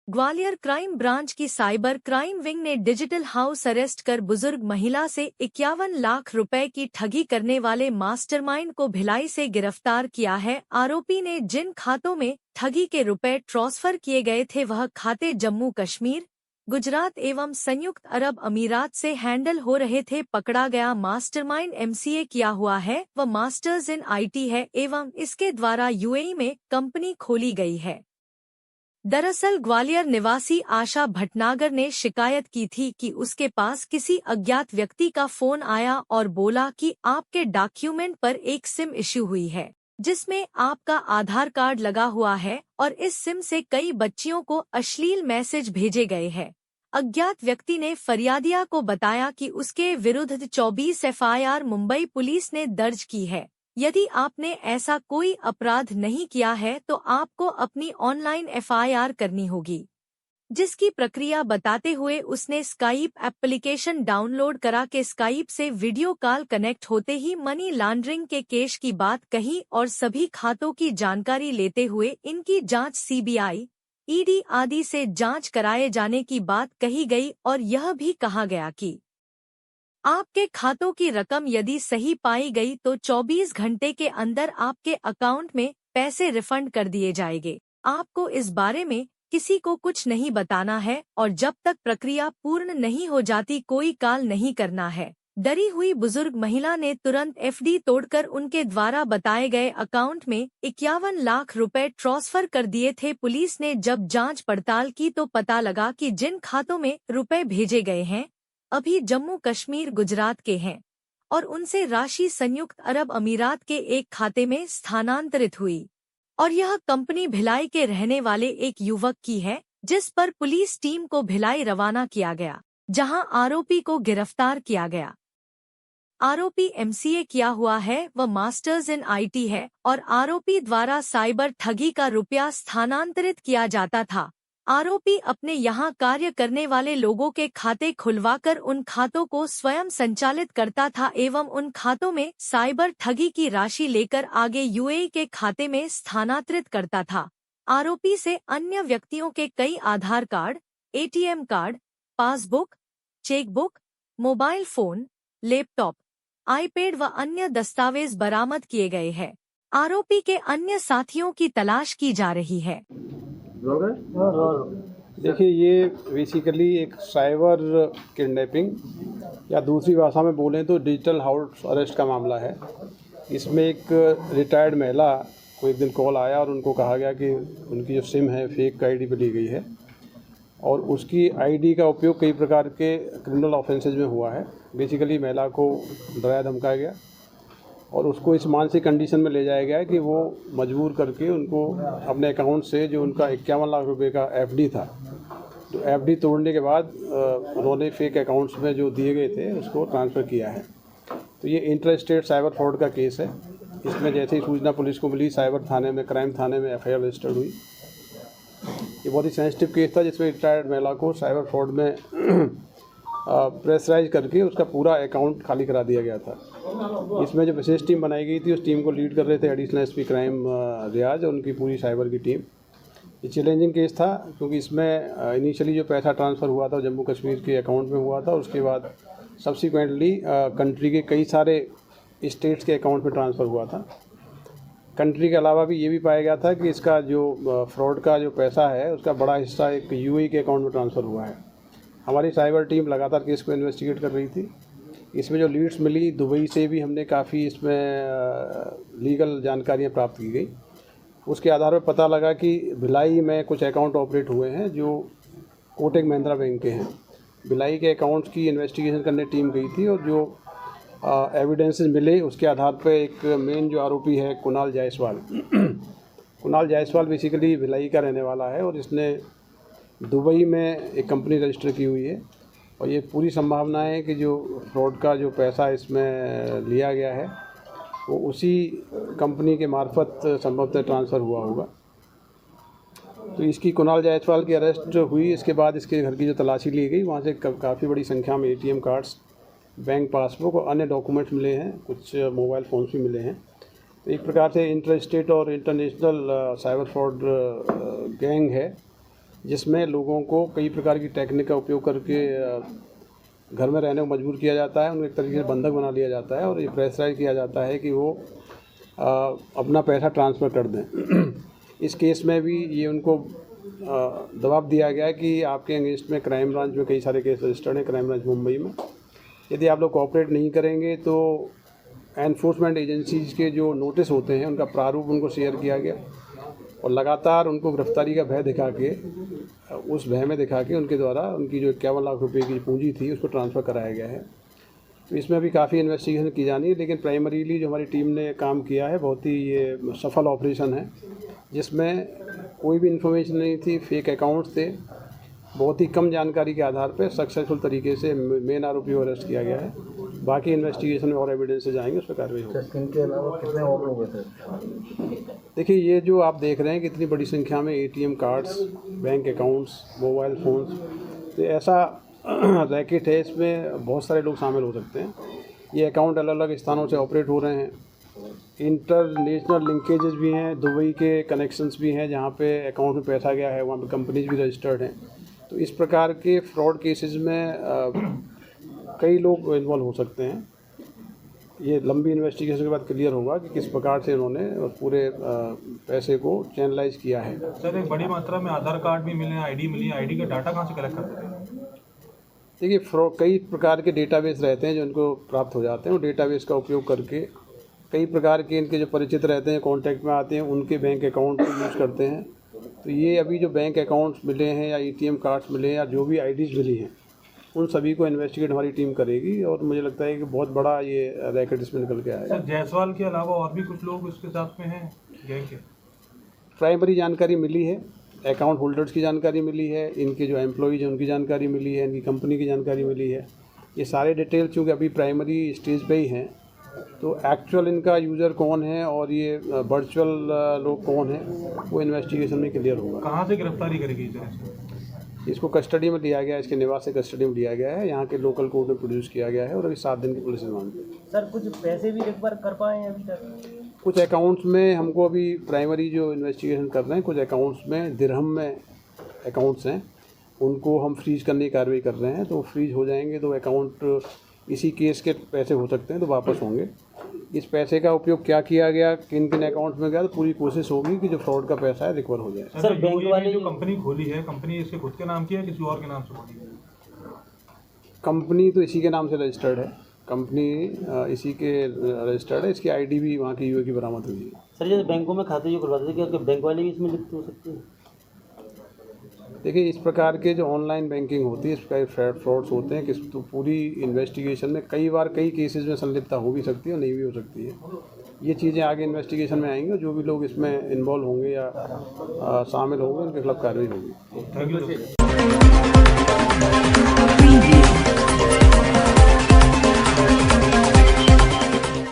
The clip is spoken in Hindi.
ग्वालियर क्राइम ब्रांच की साइबर क्राइम विंग ने डिजिटल हाउस अरेस्ट कर बुजुर्ग महिला से 51 लाख रुपए की ठगी करने वाले मास्टरमाइंड को भिलाई से गिरफ्तार किया है। आरोपी ने जिन खातों में ठगी के रुपए ट्रांसफर किए गए थे वह खाते जम्मू कश्मीर, गुजरात एवं संयुक्त अरब अमीरात से हैंडल हो रहे थे। पकड़ा गया मास्टरमाइंड एमसीए किया हुआ है व मास्टर्स इन आईटी है एवं इसके द्वारा यूएई में कंपनी खोली गई है। दरअसल ग्वालियर निवासी आशा भटनागर ने शिकायत की थी कि उसके पास किसी अज्ञात व्यक्ति का फोन आया और बोला कि आपके डॉक्यूमेंट पर एक सिम इश्यू हुई है जिसमें आपका आधार कार्ड लगा हुआ है और इस सिम से कई बच्चियों को अश्लील मैसेज भेजे गए हैं। अज्ञात व्यक्ति ने फरियादिया को बताया कि उसके विरुद्ध 24 एफआईआर मुंबई पुलिस ने दर्ज की है। यदि आपने ऐसा कोई अपराध नहीं किया है तो आपको अपनी ऑनलाइन एफआईआर करनी होगी, जिसकी प्रक्रिया बताते हुए उसने स्काइप एप्लीकेशन डाउनलोड करा के स्काइप से वीडियो कॉल कनेक्ट होते ही मनी लॉन्ड्रिंग के केस की बात कही और सभी खातों की जानकारी लेते हुए इनकी जांच सीबीआई, ईडी आदि से जांच कराए जाने की बात कही गई और यह भी कहा गया कि आपके खातों की रकम यदि सही पाई गई तो 24 घंटे के अंदर आपके अकाउंट में पैसे रिफंड कर दिए जाएंगे। आपको इस बारे में किसी को कुछ नहीं बताना है और जब तक प्रक्रिया पूर्ण नहीं हो जाती कोई कॉल नहीं करना है। डरी हुई बुजुर्ग महिला ने तुरंत एफडी तोड़कर उनके द्वारा बताए गए अकाउंट में 51 लाख रुपए ट्रांसफर कर दिए थे। पुलिस ने जब जांच पड़ताल की तो पता लगा कि जिन खातों में रुपए भेजे गए हैं अभी जम्मू कश्मीर गुजरात के हैं और उनसे राशि संयुक्त अरब अमीरात के एक खाते में स्थानांतरित हुई और यह कंपनी भिलाई के रहने वाले एक युवक की है, जिस पर पुलिस टीम को भिलाई रवाना किया गया जहां आरोपी को गिरफ्तार किया गया। आरोपी एमसीए किया हुआ है व मास्टर्स इन आईटी है और आरोपी द्वारा साइबर ठगी का रुपया स्थानांतरित किया जाता था। आरोपी अपने यहां कार्य करने वाले लोगों के खाते खुलवाकर उन खातों को स्वयं संचालित करता था एवं उन खातों में साइबर ठगी की राशि लेकर आगे यूएई के खाते में स्थानांतरित करता था। आरोपी से अन्य व्यक्तियों के कई Aadhaar card, ATM card, passbook, chequebook, mobile phone, laptop, iPad व अन्य दस्तावेज बरामद किए गए हैं। आरोपी के अन्य साथियों की तलाश की जा रही है। देखिए, ये बेसिकली एक साइबर किडनैपिंग या दूसरी भाषा में बोलें तो डिजिटल हाउस अरेस्ट का मामला है। इसमें एक रिटायर्ड महिला को एक दिन कॉल आया और उनको कहा गया कि उनकी जो सिम है फेक आईडी पे ली गई है और उसकी आईडी का उपयोग कई प्रकार के क्रिमिनल ऑफेंसेज में हुआ है। बेसिकली महिला को डराया धमकाया गया और उसको इस मानसिक कंडीशन में ले जाया गया है कि वो मजबूर करके उनको अपने अकाउंट से जो उनका 51 लाख रुपए का एफडी था, तो एफडी तोड़ने के बाद उन्होंने फेक अकाउंट्स में जो दिए गए थे उसको ट्रांसफ़र किया है। तो ये इंटर स्टेट साइबर फ्रॉड का केस है। इसमें जैसे ही सूचना पुलिस को मिली, साइबर थाने में, क्राइम थाने में एफआईआर रजिस्टर्ड हुई। ये बहुत ही सेंसिटिव केस था जिसमें रिटायर्ड महिला को साइबर फ्रॉड में प्रेशराइज करके उसका पूरा अकाउंट खाली करा दिया गया था। इसमें जो विशेष टीम बनाई गई थी उस टीम को लीड कर रहे थे एडिशनल एसपी क्राइम रियाज और उनकी पूरी साइबर की टीम। ये चैलेंजिंग केस था क्योंकि इसमें इनिशियली जो पैसा ट्रांसफ़र हुआ था जम्मू कश्मीर के अकाउंट में हुआ था, उसके बाद सब्सिक्वेंटली कंट्री के कई सारे स्टेट्स के अकाउंट में ट्रांसफ़र हुआ था। कंट्री के अलावा भी ये भी पाया गया था कि इसका जो फ्रॉड का जो पैसा है उसका बड़ा हिस्सा एक यूएई के अकाउंट में ट्रांसफ़र हुआ है। हमारी साइबर टीम लगातार केस को इन्वेस्टिगेट कर रही थी। इसमें जो लीड्स मिली, दुबई से भी हमने काफ़ी इसमें लीगल जानकारियाँ प्राप्त की गई। उसके आधार पर पता लगा कि भिलाई में कुछ अकाउंट ऑपरेट हुए हैं जो कोटक महिंद्रा बैंक के हैं। भिलाई के अकाउंट्स की इन्वेस्टिगेशन करने टीम गई थी और जो एविडेंसेस मिले उसके आधार पर एक मेन जो आरोपी है कुणाल जायसवाल कुणाल जायसवाल बेसिकली भिलाई का रहने वाला है और इसने दुबई में एक कंपनी रजिस्टर की हुई है और ये पूरी संभावना है कि जो फ्रॉड का जो पैसा इसमें लिया गया है वो उसी कंपनी के मार्फत संभवतः ट्रांसफ़र हुआ होगा। तो इसकी कुणाल जायसवाल की अरेस्ट हुई। इसके बाद इसके घर की जो तलाशी ली गई वहाँ से काफ़ी बड़ी संख्या में एटीएम कार्ड्स, बैंक पासबुक और अन्य डॉक्यूमेंट्स मिले हैं, कुछ मोबाइल फ़ोन्स भी मिले हैं। तो एक प्रकार से इंटर स्टेट और इंटरनेशनल साइबर फ्रॉड गैंग है जिसमें लोगों को कई प्रकार की टेक्निक का उपयोग करके घर में रहने को मजबूर किया जाता है, उनको एक तरीके से बंधक बना लिया जाता है और ये प्रेशराइज किया जाता है कि वो अपना पैसा ट्रांसफ़र कर दें। इस केस में भी ये उनको दबाव दिया गया है कि आपके अगेंस्ट में क्राइम ब्रांच में कई सारे केस रजिस्टर्ड हैं, क्राइम ब्रांच मुंबई में। यदि आप लोग कोऑपरेट नहीं करेंगे तो एनफोर्समेंट एजेंसीज़ के जो नोटिस होते हैं उनका प्रारूप उनको शेयर किया गया और लगातार उनको गिरफ्तारी का भय दिखा के, उस भय में दिखा के उनके द्वारा उनकी जो 51 लाख रुपए की पूंजी थी उसको ट्रांसफ़र कराया गया है। तो इसमें भी काफ़ी इन्वेस्टिगेशन की जानी है, लेकिन प्राइमरीली जो हमारी टीम ने काम किया है बहुत ही ये सफल ऑपरेशन है, जिसमें कोई भी इन्फॉर्मेशन नहीं थी, फेक अकाउंट्स थे। बहुत ही कम जानकारी के आधार पर सक्सेसफुल तरीके से मेन आरोपी को अरेस्ट किया गया है। बाकी इन्वेस्टिगेशन में और एविडेंस से जाएंगे, उस पर कार्रवाई होगी। इनके अलावा कितने और लोग थे? देखिए, ये जो आप देख रहे हैं कि इतनी बड़ी संख्या में ATM cards, bank accounts, mobile phones, तो ऐसा रैकेट है, इसमें बहुत सारे लोग शामिल हो सकते हैं। ये अकाउंट अलग अलग स्थानों से ऑपरेट हो रहे हैं, इंटरनेशनल लिंकेजेस भी हैं, दुबई के कनेक्शंस भी हैं जहाँ पे अकाउंट में पैसा गया है, वहाँ पे कंपनीज भी रजिस्टर्ड हैं। तो इस प्रकार के फ्रॉड केसेस में कई लोग इन्वॉल्व हो सकते हैं। ये लंबी इन्वेस्टिगेशन के बाद क्लियर होगा कि किस प्रकार से उन्होंने पूरे पैसे को चैनलाइज किया है। सर, एक बड़ी मात्रा में आधार कार्ड भी मिले, आईडी मिली, आईडी का डाटा कहाँ से कलेक्ट करते हैं? देखिए, कई प्रकार के डेटाबेस रहते हैं जो इनको प्राप्त हो जाते हैं, वो डेटाबेस का उपयोग करके कई प्रकार के इनके जो परिचित रहते हैं, कॉन्टैक्ट में आते हैं, उनके बैंक अकाउंट को यूज़ करते हैं। तो ये अभी जो बैंक अकाउंट्स मिले हैं या ATM कार्ड्स मिले हैं या जो भी IDs मिली हैं, उन सभी को इन्वेस्टिगेट हमारी टीम करेगी और मुझे लगता है कि बहुत बड़ा ये रैकेट इसमें निकल के आएगा। सर, जायसवाल के अलावा और भी कुछ लोग इसके साथ में हैं गैंग के? प्राइमरी जानकारी मिली है, अकाउंट होल्डर्स की जानकारी मिली है, इनके जो एम्प्लॉइज हैं उनकी जानकारी मिली है, इनकी कंपनी की जानकारी मिली है। ये सारे डिटेल चूँकि अभी प्राइमरी स्टेज पे ही हैं, तो एक्चुअल इनका यूज़र कौन है और ये वर्चुअल लोग कौन हैं, वो इन्वेस्टिगेशन में क्लियर होगा। कहाँ से गिरफ्तारी करेगी इसे? इसको कस्टडी में लिया गया है, इसके निवास से कस्टडी में लिया गया है, यहाँ के लोकल कोर्ट में प्रोड्यूस किया गया है और अभी 7 दिन की पुलिस रिमांड पे। सर, कुछ पैसे भी रिकवर कर पाए हैं अभी तक? कुछ अकाउंट्स में हमको अभी प्राइमरी जो इन्वेस्टिगेशन कर रहे हैं, कुछ अकाउंट्स में दिरहम में अकाउंट्स हैं, उनको हम फ्रीज करने की कार्रवाई कर रहे हैं। तो फ्रीज हो जाएंगे तो अकाउंट इसी केस के पैसे हो सकते हैं, तो वापस होंगे। इस पैसे का उपयोग क्या किया गया, किन किन अकाउंट में गया, तो पूरी कोशिश होगी कि जो फ्रॉड का पैसा है रिकवर हो जाए। सर, बैंक वाले जो कंपनी खोली है, कंपनी इसके खुद के नाम की है, किसी और के नाम से खोली है? कंपनी तो इसी के नाम से रजिस्टर्ड है, कंपनी इसी के रजिस्टर्ड है, इसकी ID भी वहाँ की UA की बरामद हुई है। सर, जैसे बैंकों में खाते जो खुलवाते थे, क्या बैंक वाले भी इसमें लिप्त हो सकते हैं? देखिए, इस प्रकार के जो ऑनलाइन बैंकिंग होती है, इस प्रकार फ्रॉड्स होते हैं कि तो पूरी इन्वेस्टिगेशन में कई बार कई केसेस में संलिप्तता हो भी सकती है और नहीं भी हो सकती है। ये चीज़ें आगे इन्वेस्टिगेशन में आएंगी और जो भी लोग इसमें इन्वॉल्व होंगे या शामिल होंगे उनके खिलाफ कार्रवाई होगी। Thank you.